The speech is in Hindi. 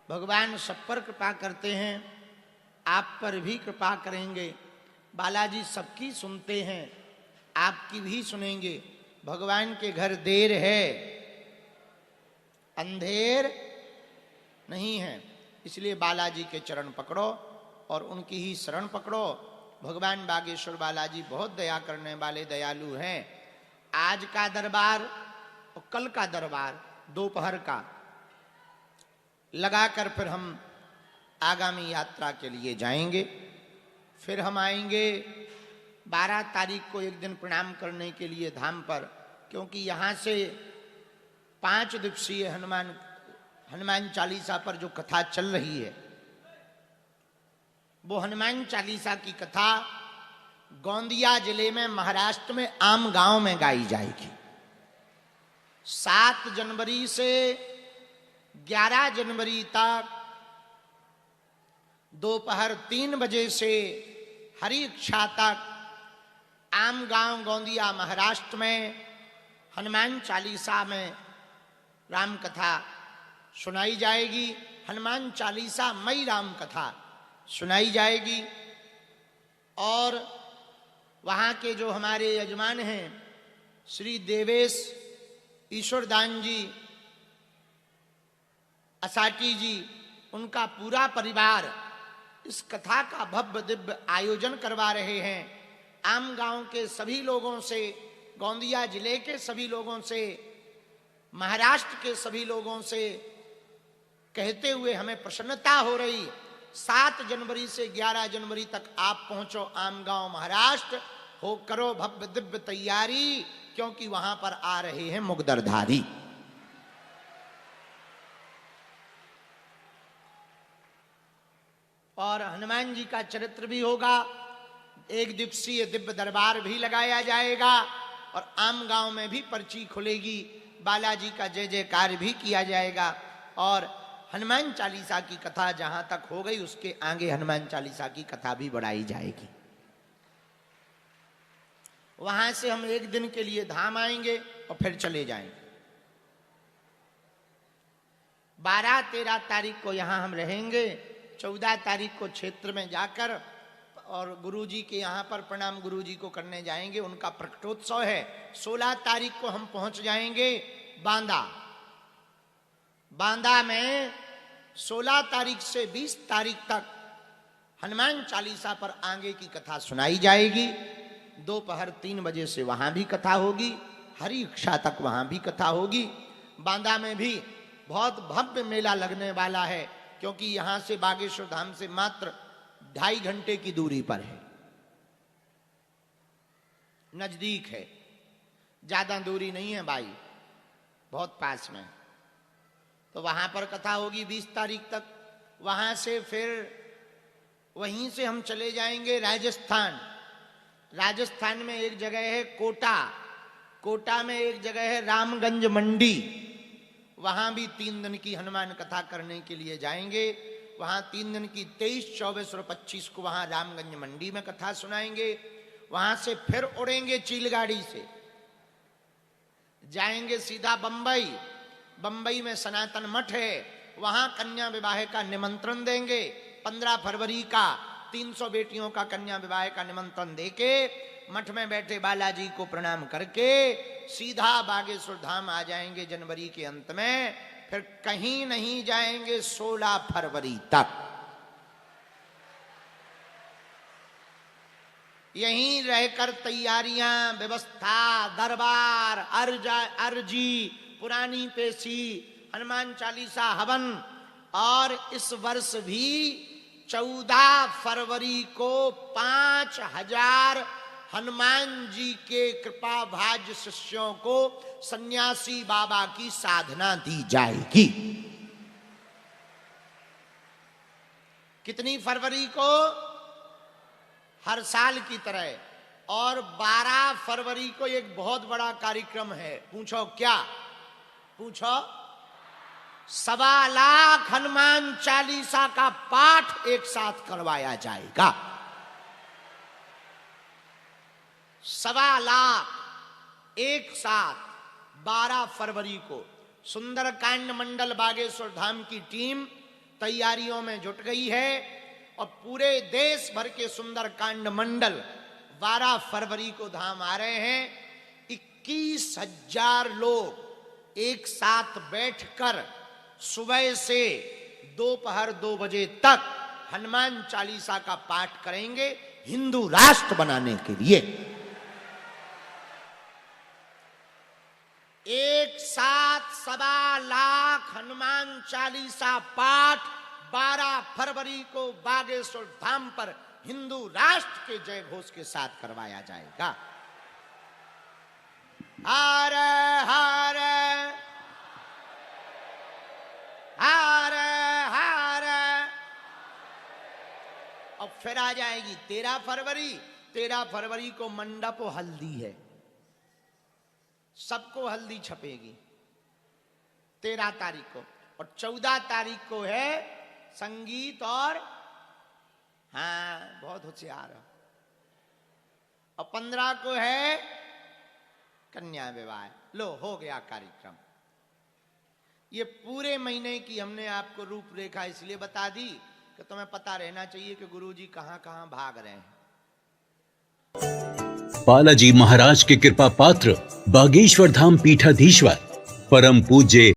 भगवान सब पर कृपा करते हैं, आप पर भी कृपा करेंगे। बालाजी सबकी सुनते हैं, आपकी भी सुनेंगे। भगवान के घर देर है, अंधेर नहीं है, इसलिए बालाजी के चरण पकड़ो और उनकी ही शरण पकड़ो। भगवान बागेश्वर बालाजी बहुत दया करने वाले दयालु हैं। आज का दरबार और कल का दरबार दोपहर का लगाकर फिर हम आगामी यात्रा के लिए जाएंगे। फिर हम आएंगे 12 तारीख को एक दिन प्रणाम करने के लिए धाम पर, क्योंकि यहाँ से 5 दिवसीय हनुमान चालीसा पर जो कथा चल रही है, वो हनुमान चालीसा की कथा गोंदिया जिले में महाराष्ट्र में आम गांव में गाई जाएगी। 7 जनवरी से 11 जनवरी तक दोपहर 3 बजे से हरि इच्छा तक आम गांव गोंदिया महाराष्ट्र में हनुमान चालीसा में राम कथा सुनाई जाएगी। हनुमान चालीसा मई राम कथा सुनाई जाएगी। और वहाँ के जो हमारे यजमान हैं श्री देवेश ईश्वरदान जी असाटी जी, उनका पूरा परिवार इस कथा का भव्य दिव्य आयोजन करवा रहे हैं। आम गांव के सभी लोगों से, गोंदिया जिले के सभी लोगों से, महाराष्ट्र के सभी लोगों से कहते हुए हमें प्रसन्नता हो रही। 7 जनवरी से 11 जनवरी तक आप पहुंचो आम गांव महाराष्ट्र, हो करो भव्य दिव्य तैयारी, क्योंकि वहां पर आ रहे हैं मुगदरधारी। और हनुमान जी का चरित्र भी होगा, एक दिवसीय दिव्य दरबार भी लगाया जाएगा और आम गांव में भी पर्ची खुलेगी, बालाजी का जय जयकार भी किया जाएगा। और हनुमान चालीसा की कथा जहां तक हो गई, उसके आगे हनुमान चालीसा की कथा भी बढ़ाई जाएगी। वहां से हम एक दिन के लिए धाम आएंगे और फिर चले जाएंगे। 12-13 तारीख को यहां हम रहेंगे। 14 तारीख को क्षेत्र में जाकर और गुरुजी के यहाँ पर प्रणाम गुरुजी को करने जाएंगे, उनका प्रकटोत्सव है। 16 तारीख को हम पहुंच जाएंगे बांदा। बांदा में 16 तारीख से 20 तारीख तक हनुमान चालीसा पर आगे की कथा सुनाई जाएगी। दोपहर 3 बजे से वहां भी कथा होगी, हरि इच्छा तक वहां भी कथा होगी। बांदा में भी बहुत भव्य मेला लगने वाला है, क्योंकि यहां से बागेश्वर धाम से मात्र 2.5 घंटे की दूरी पर है, नजदीक है, ज्यादा दूरी नहीं है भाई, बहुत पास में। तो वहां पर कथा होगी 20 तारीख तक। वहां से फिर वहीं से हम चले जाएंगे राजस्थान। राजस्थान में एक जगह है कोटा, कोटा में एक जगह है रामगंज मंडी, वहां भी 3 दिन की हनुमान कथा करने के लिए जाएंगे। वहां 3 दिन की 23, 24 और 25 को वहां रामगंज मंडी में कथा सुनाएंगे। वहां से फिर उड़ेंगे चीलगाड़ी से, जाएंगे सीधा बंबई। बंबई में सनातन मठ है, वहां कन्या विवाह का निमंत्रण देंगे। 15 फरवरी का 300 बेटियों का कन्या विवाह का निमंत्रण देके मठ में बैठे बालाजी को प्रणाम करके सीधा बागेश्वर धाम आ जाएंगे जनवरी के अंत में। फिर कहीं नहीं जाएंगे 16 फरवरी तक, यहीं रहकर तैयारियां, व्यवस्था, दरबार, अर्जी, पुरानी पेशी, हनुमान चालीसा हवन। और इस वर्ष भी 14 फरवरी को 5000 हनुमान जी के कृपा भाज्य शिष्यों को सन्यासी बाबा की साधना दी जाएगी। कितनी फरवरी को? हर साल की तरह। और 12 फरवरी को एक बहुत बड़ा कार्यक्रम है। पूछो क्या? पूछो। 1.25 लाख हनुमान चालीसा का पाठ एक साथ करवाया जाएगा। 1.25 लाख एक साथ 12 फरवरी को। सुंदरकांड मंडल बागेश्वर धाम की टीम तैयारियों में जुट गई है और पूरे देश भर के सुंदर कांड मंडल 12 फरवरी को धाम आ रहे हैं। 21,000 लोग एक साथ बैठकर सुबह से दोपहर 2 बजे तक हनुमान चालीसा का पाठ करेंगे हिंदू राष्ट्र बनाने के लिए। एक साथ 1.25 लाख हनुमान चालीसा पाठ 12 फरवरी को बागेश्वर धाम पर हिंदू राष्ट्र के जय घोष के साथ करवाया जाएगा। हर हर हर हर। अब फिर आ जाएगी 13 फरवरी। 13 फरवरी को मंडप हल्दी है, सबको हल्दी छपेगी 13 तारीख को। और 14 तारीख को है संगीत और हाँ बहुत होशियार। और 15 को है कन्या विवाह। लो हो गया कार्यक्रम। ये पूरे महीने की हमने आपको रूपरेखा इसलिए बता दी कि तुम्हें पता रहना चाहिए कि गुरुजी कहां कहां भाग रहे हैं। बालाजी महाराज के कृपा पात्र बागेश्वर धाम पीठाधीश्वर परम पूज्य